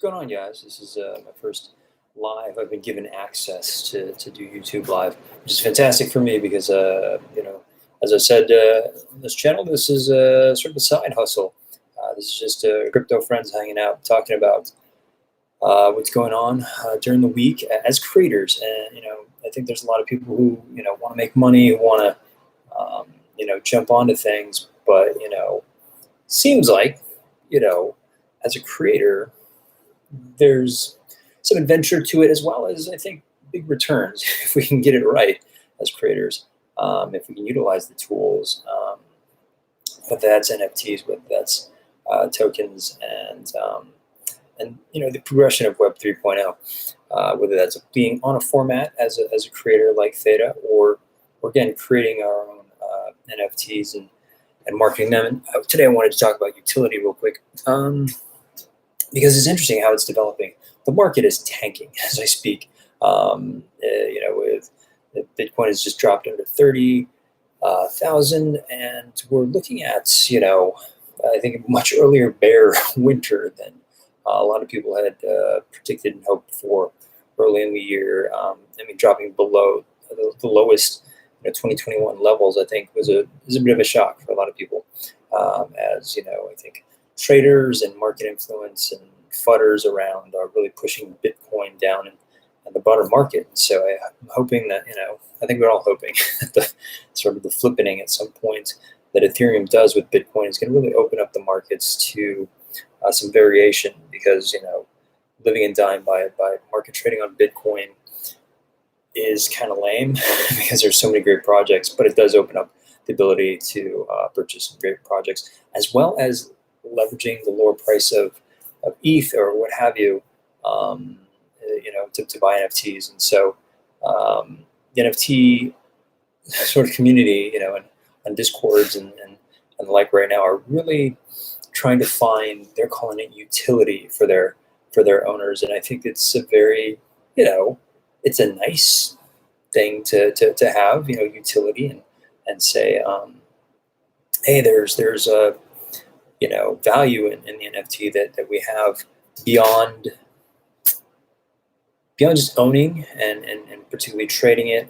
going on, guys? This is my first live. I've been given access to do YouTube Live, which is fantastic for me because, as I said, this channel, this is sort of a side hustle. This is just crypto friends hanging out, talking about what's going on during the week as creators. And, I think there's a lot of people who, want to make money, who want to, jump onto things. But, seems like, as a creator, there's some adventure to it, as well as, I think, big returns if we can get it right as creators, if we can utilize the tools, whether that's NFTs, whether that's tokens, and the progression of Web 3.0, whether that's being on a format as a creator like Theta, or again creating our own NFTs and marketing them. And today I wanted to talk about utility real quick. Because it's interesting how it's developing. The market is tanking as I speak. With Bitcoin has just dropped under 30,000, and we're looking at, I think a much earlier bear winter than a lot of people had predicted and hoped for early in the year. Dropping below the lowest 2021 levels, I think was a bit of a shock for a lot of people. I think traders and market influence and fudders around are really pushing Bitcoin down in the broader market. And so I'm hoping that, I think we're all hoping that the sort of the flippening at some point that Ethereum does with Bitcoin is going to really open up the markets to some variation, because, living and dying by market trading on Bitcoin is kind of lame because there's so many great projects, but it does open up the ability to purchase some great projects, as well as leveraging the lower price of ETH or what have you, to buy NFTs. And so the NFT sort of community, and Discords and the like right now are really trying to find, they're calling it utility for their owners. And I think it's a very, it's a nice thing to have, utility and say, hey, there's a, value in the NFT that we have beyond just owning and particularly trading it,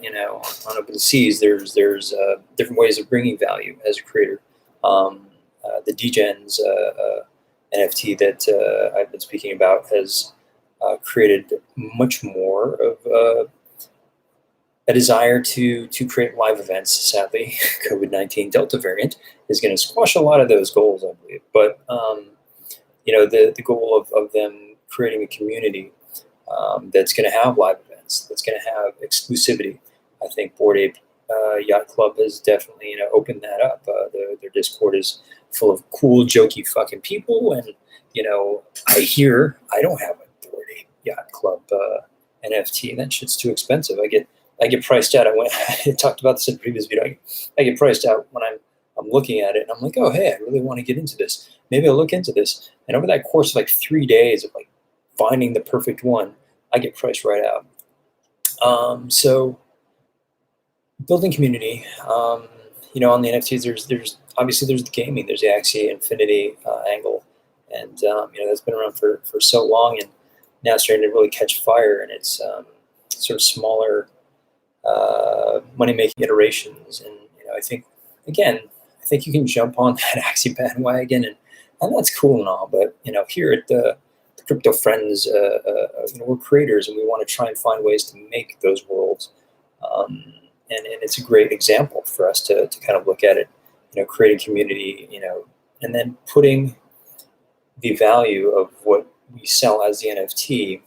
on open seas. There's different ways of bringing value as a creator. The Degens NFT that I've been speaking about has created much more of a desire to create live events. Sadly, COVID-19 Delta variant is going to squash a lot of those goals, I believe. But the goal of them creating a community that's going to have live events, that's going to have exclusivity. I think Bored Ape Yacht Club has definitely opened that up. Their Discord is full of cool, jokey fucking people, and I don't have a Bored Ape Yacht Club NFT. That shit's too expensive. I get priced out. I talked about this in a previous video. I get priced out when I'm looking at it, and I'm like, oh, hey, I really want to get into this. Maybe I'll look into this. And over that course of like 3 days of like finding the perfect one, I get priced right out. So building community, on the NFTs, there's obviously there's the gaming, there's the Axie Infinity angle, and that's been around for so long, and now it's starting to really catch fire, and it's sort of smaller money-making iterations. And I think you can jump on that Axie bandwagon, and that's cool and all. But here at the Crypto Friends, we're creators, and we want to try and find ways to make those worlds. And it's a great example for us to kind of look at it, creating community, and then putting the value of what we sell as the NFT.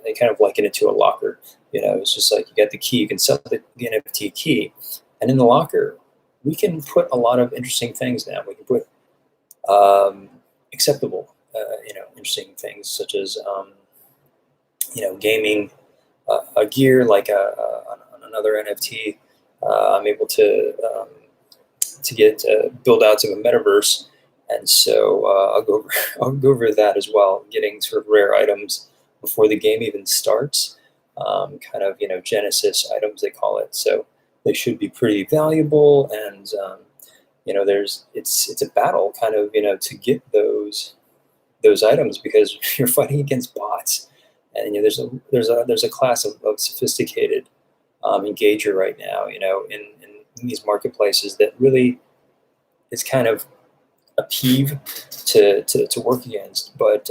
They kind of liken it to a locker. It's just like you got the key, you can sell the NFT key, and in the locker, we can put a lot of interesting things now. We can put acceptable, interesting things such as, gaming gear, like on another NFT. I'm able to get build outs of a metaverse, and so I'll go over that as well. Getting sort of rare items before the game even starts, kind of Genesis items they call it. So they should be pretty valuable, and it's a battle kind of to get those those items because you're fighting against bots. And there's a class of sophisticated engager right now, in these marketplaces that really is kind of a peeve to work against. But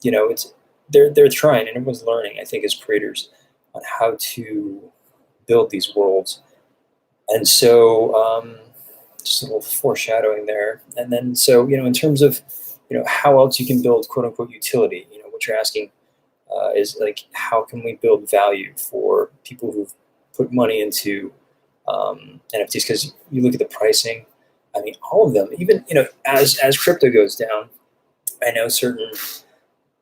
it's they're trying, and everyone's learning, I think, as creators, on how to build these worlds. And so just a little foreshadowing there. And then so in terms of how else you can build quote unquote utility, what you're asking is like, how can we build value for people who've put money into NFTs? Because you look at the pricing, I mean, all of them, even as crypto goes down, I know certain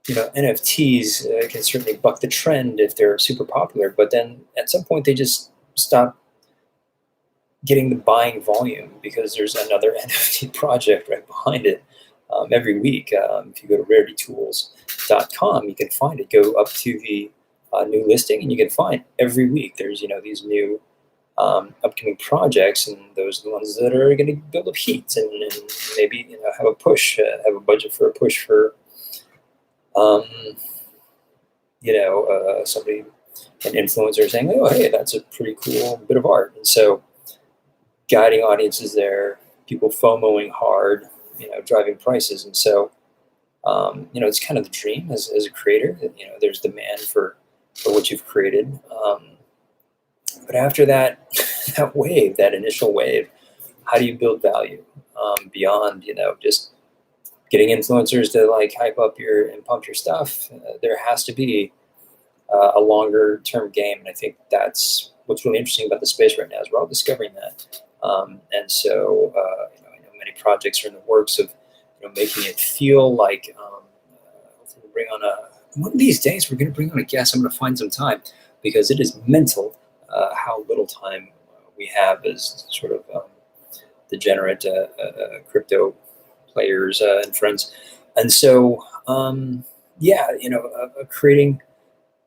NFTs can certainly buck the trend if they're super popular, but then at some point they just stop getting the buying volume because there's another NFT project right behind it every week. If you go to raritytools.com, you can find it. Go up to the new listing, and you can find every week there's these new upcoming projects, and those are the ones that are going to build up heat and maybe have a push, have a budget for a push for somebody, an influencer, saying, oh, hey, that's a pretty cool bit of art. And so guiding audiences there, people FOMOing hard, driving prices. And so, it's kind of the dream as a creator that, there's demand for what you've created. But after that, that initial wave, how do you build value beyond, just getting influencers to like hype up and pump your stuff? There has to be a longer term game. And I think that's what's really interesting about the space right now, is we're all discovering that. And so, I know many projects are in the works of, making it feel like, we'll bring on one of these days, we're going to bring on a guest. I'm going to find some time, because it is mental how little time we have as sort of degenerate crypto players and friends. And so, creating,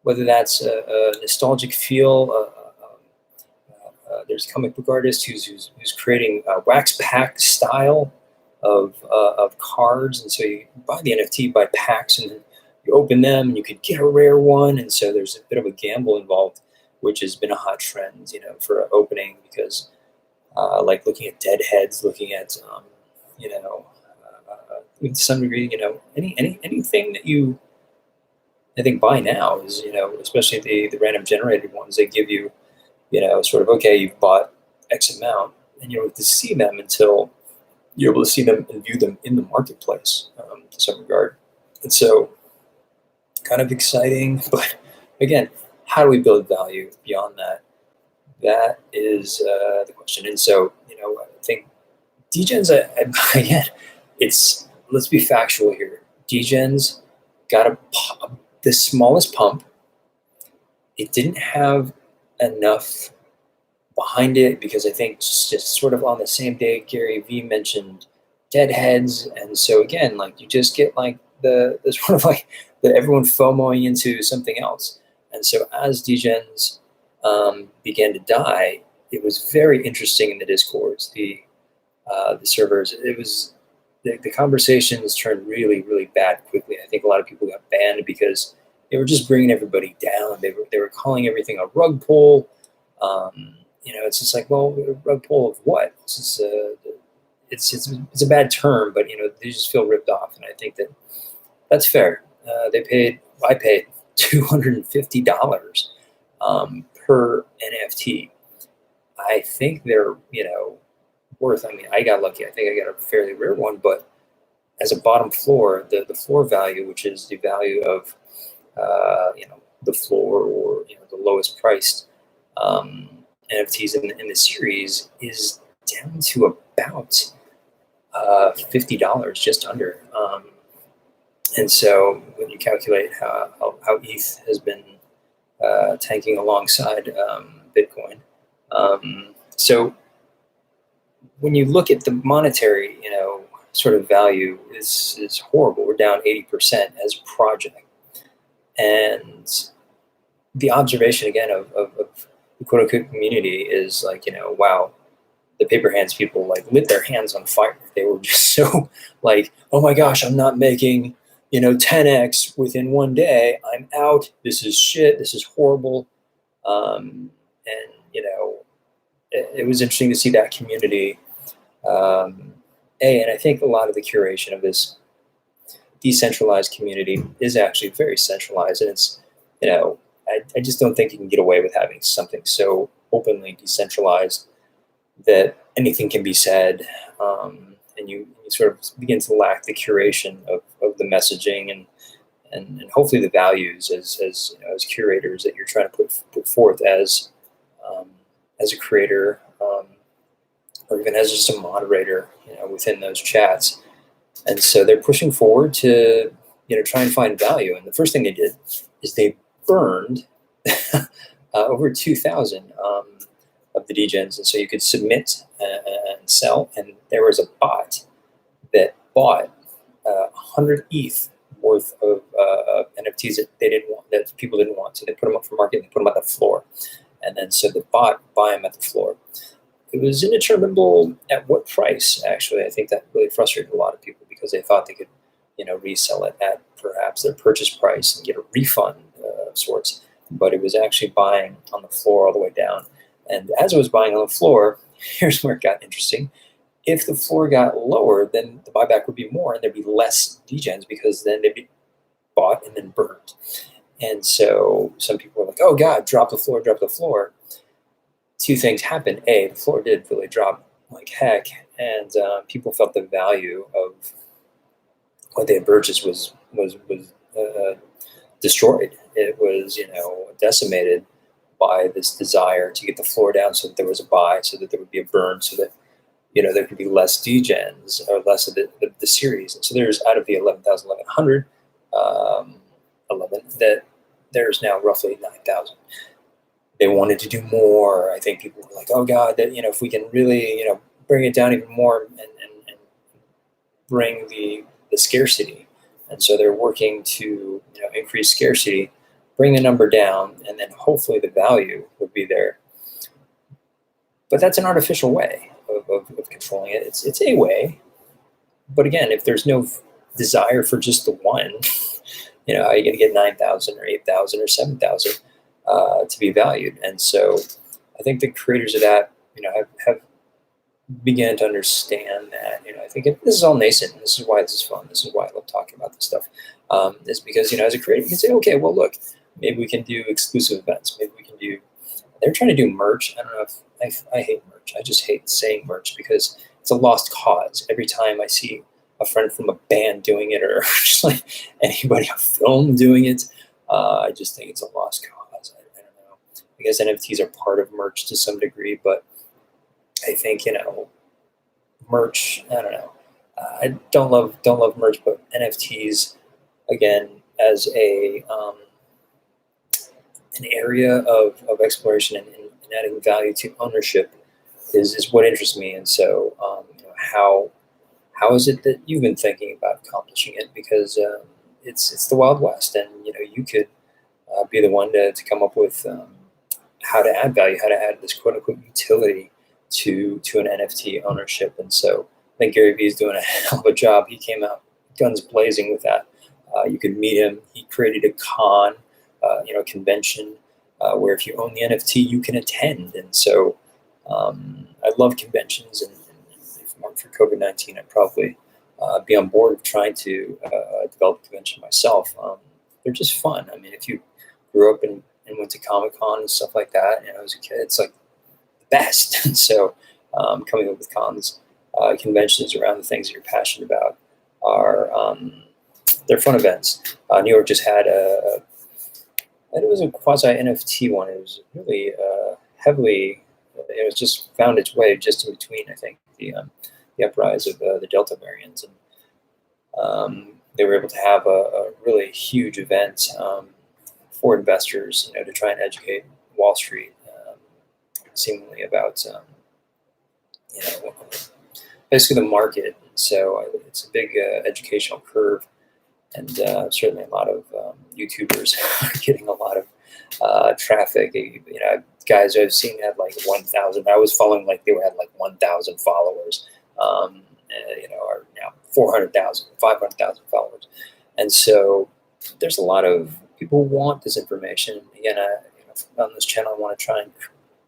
whether that's a nostalgic feel. There's a comic book artist who's creating a wax pack style of cards, and so you buy the NFT by packs, and then you open them, and you could get a rare one. And so there's a bit of a gamble involved, which has been a hot trend, for opening, because like looking at dead heads, looking at to some degree, anything that you, I think, buy now is, especially the random generated ones, they give you, sort of, okay, you've bought X amount, and you don't have to see them until you're able to see them and view them in the marketplace, to some regard. And so, kind of exciting, but again, how do we build value beyond that? That is the question. And so, I think degens, again, let's be factual here. Degens got the smallest pump. It didn't have enough behind it, because I think just sort of on the same day, Gary Vee mentioned deadheads. And so again, like, you just get like the sort of like everyone FOMOing into something else. And so as degens began to die, it was very interesting in the discords, the servers. It was the conversations turned really, really bad quickly. I think a lot of people got banned because they were just bringing everybody down. They were calling everything a rug pull. It's just like, well, a rug pull of what? It's a bad term, but they just feel ripped off, and I think that's fair. I paid $250 per NFT. I think they're worth. I mean, I got lucky. I think I got a fairly rare one, but as a bottom floor, the floor value, which is the value of the floor, or the lowest priced NFTs in the series, is down to about $50, just under. And so when you calculate how ETH has been tanking alongside Bitcoin, so when you look at the monetary, sort of value is horrible. We're down 80% as a project. And the observation again of the quote unquote community is like, wow, the paper hands people like lit their hands on fire. They were just so like, oh my gosh, I'm not making 10x within one day. I'm out. This is shit. This is horrible. And it was interesting to see that community. And I think a lot of the curation of this decentralized community is actually very centralized, and it's I just don't think you can get away with having something so openly decentralized that anything can be said, and you sort of begin to lack the curation of the messaging and hopefully the values as curators that you're trying to put forth as a creator, or even as just a moderator within those chats. And so they're pushing forward to try and find value. And the first thing they did is they burned over 2,000 of the degens, and so you could submit and sell. And there was a bot that bought 100 ETH worth of NFTs that they didn't want, that people didn't want, so they put them up for market and they put them at the floor, and then so the bot buy them at the floor. It was indeterminable at what price. Actually, I think that really frustrated a lot of people because they thought they could resell it at perhaps their purchase price and get a refund of sorts, but it was actually buying on the floor all the way down. And as it was buying on the floor, here's where it got interesting. If the floor got lower, then the buyback would be more, and there'd be less degens because then they'd be bought and then burned. And so some people were like, "Oh God, drop the floor, drop the floor." Two things happened. A, the floor did really drop like heck, and people felt the value of what they had purchased was destroyed. It was decimated by this desire to get the floor down so that there was a buy, so that there would be a burn, so that there could be less degens or less of the series. And so there's out of the 11,100, 11 that there's now roughly 9,000. They wanted to do more. I think people were like, "Oh God, that if we can really bring it down even more and bring the scarcity." And so they're working to increase scarcity, bring the number down, and then hopefully the value would be there. But that's an artificial way of controlling it. It's a way, but again, if there's no desire for just the one, how are you going to get 9,000 or 8,000 or 7,000 to be valued? And so I think the creators of that have began to understand that. I think this is all nascent, and this is why this is fun. This is why I love talking about this stuff. Is because as a creator you can say, okay, well look, maybe we can do exclusive events. Maybe we can do. They're trying to do merch. I don't know if I hate merch. I just hate saying merch because it's a lost cause. Every time I see a friend from a band doing it, or just like anybody on film doing it, I just think it's a lost cause. I don't know. I guess NFTs are part of merch to some degree, but I think merch. I don't know. I don't love merch, but NFTs again as an area of exploration and adding value to ownership is what interests me. And so how is it that you've been thinking about accomplishing it? Because it's the Wild West, and you could be the one to come up with how to add value, how to add this quote unquote utility to an NFT ownership. And so I think Gary Vee is doing a hell of a job. He came out guns blazing with that. You could meet him. He created a con, convention where if you own the NFT, you can attend. And so I love conventions, and if it weren't for COVID-19, I'd probably be on board of trying to develop a convention myself. They're just fun. I mean, if you grew up and went to Comic-Con and stuff like that, as a kid, it's like the best. And so coming up with conventions around the things that you're passionate about are they're fun events. New York just had it was a quasi NFT one. It was really heavily. It was just found its way just in between. I think the uprise of the Delta variant, and they were able to have a really huge event for investors, to try and educate Wall Street, seemingly about basically the market. So it's a big educational curve, and certainly a lot of YouTubers are getting a lot of traffic. Guys I've seen had like 1,000. I was following like they had like 1,000 followers. Or now 400,000, 500,000 followers, and so there's a lot of people who want this information. Again, on this channel, I want to try and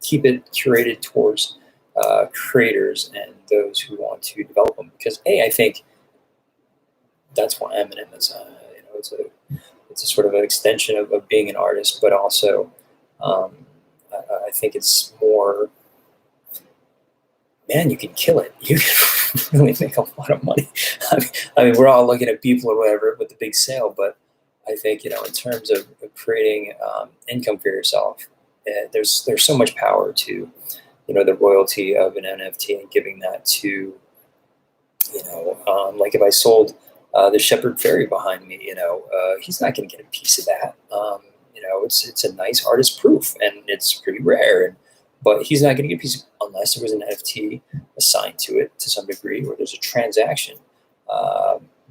keep it curated towards creators and those who want to develop them, because I think that's why I'm in this. It's a sort of an extension of being an artist, but also I think it's more, man, you can kill it. You can really make a lot of money. I mean, we're all looking at people or whatever with the big sale, but I think, in terms of creating income for yourself, there's so much power to, the royalty of an NFT and giving that to, like if I sold the Shepherd Fairy behind me, he's not going to get a piece of that. It's a nice artist proof, and it's pretty rare, but he's not going to get a piece unless there was an NFT assigned to it to some degree, or there's a transaction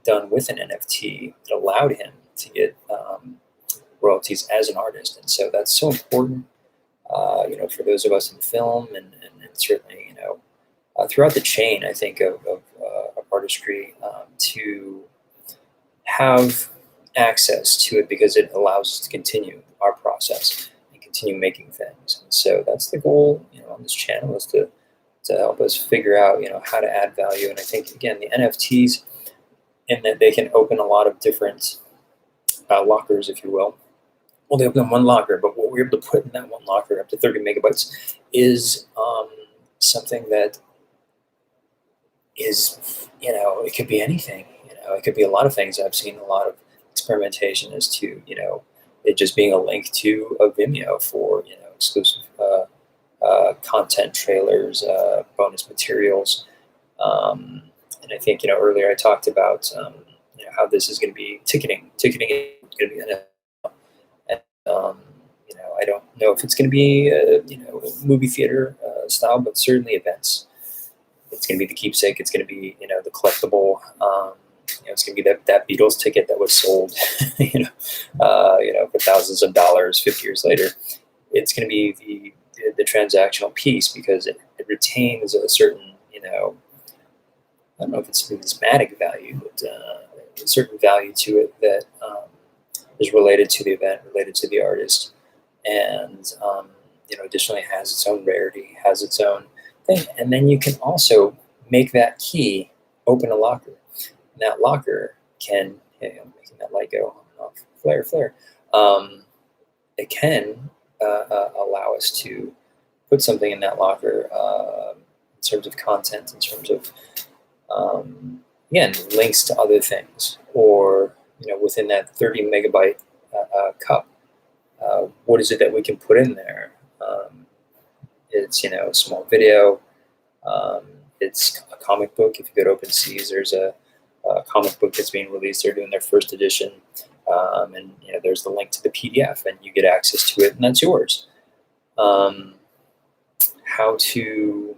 done with an NFT that allowed him to get royalties as an artist. And so that's so important, for those of us in film and certainly, throughout the chain, I think, of artistry, to have access to it, because it allows us to continue our process and continue making things. And so that's the goal, on this channel, is to help us figure out, how to add value. And I think, again, the NFTs, in that they can open a lot of different lockers, if you will. Well, they open one locker, but what we're able to put in that one locker, up to 30 megabytes, is something that is, it could be anything. It could be a lot of things. I've seen a lot of experimentation as to, it just being a link to a Vimeo for, exclusive content, trailers, bonus materials. And I think, earlier I talked about, how this is going to be ticketing. Ticketing is going to be an, and, I don't know if it's going to be, movie theater style, but certainly events. It's going to be the keepsake. It's going to be, the collectible. It's going to be that Beatles ticket that was sold, for thousands of dollars 50 years later. It's going to be the transactional piece, because it retains a certain, I don't know if it's numismatic value, but a certain value to it that is related to the event, related to the artist, and additionally has its own rarity, has its own thing. And then you can also make that key open a locker. And that locker can, I'm making that light go on and off, flare. It can allow us to put something in that locker, in terms of content, in terms of, again, links to other things, or, within that 30 megabyte cup, what is it that we can put in there? It's, a small video. It's a comic book. If you go to OpenSeas, there's a comic book that's being released. They're doing their first edition. And, there's the link to the PDF, and you get access to it, and that's yours. How to,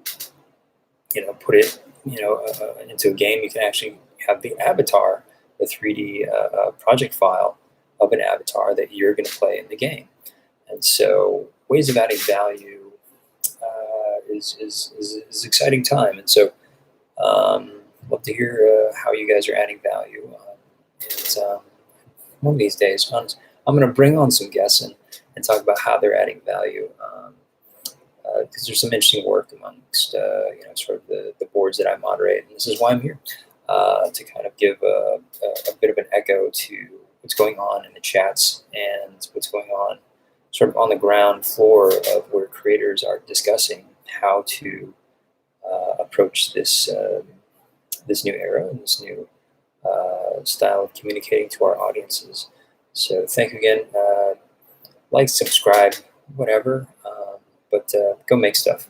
put it, into a game. You can actually have the avatar, the 3D project file of an avatar that you're going to play in the game. And so ways of adding value is exciting time. And so love to hear how you guys are adding value. One of these days, I'm going to bring on some guests and talk about how they're adding value, because there's some interesting work amongst sort of the boards that I moderate, and this is why I'm here, to kind of give a bit of an echo to what's going on in the chats and what's going on sort of on the ground floor of where creators are discussing how to approach this new era and this new style of communicating to our audiences. So thank you again. Like, subscribe, whatever, but go make stuff.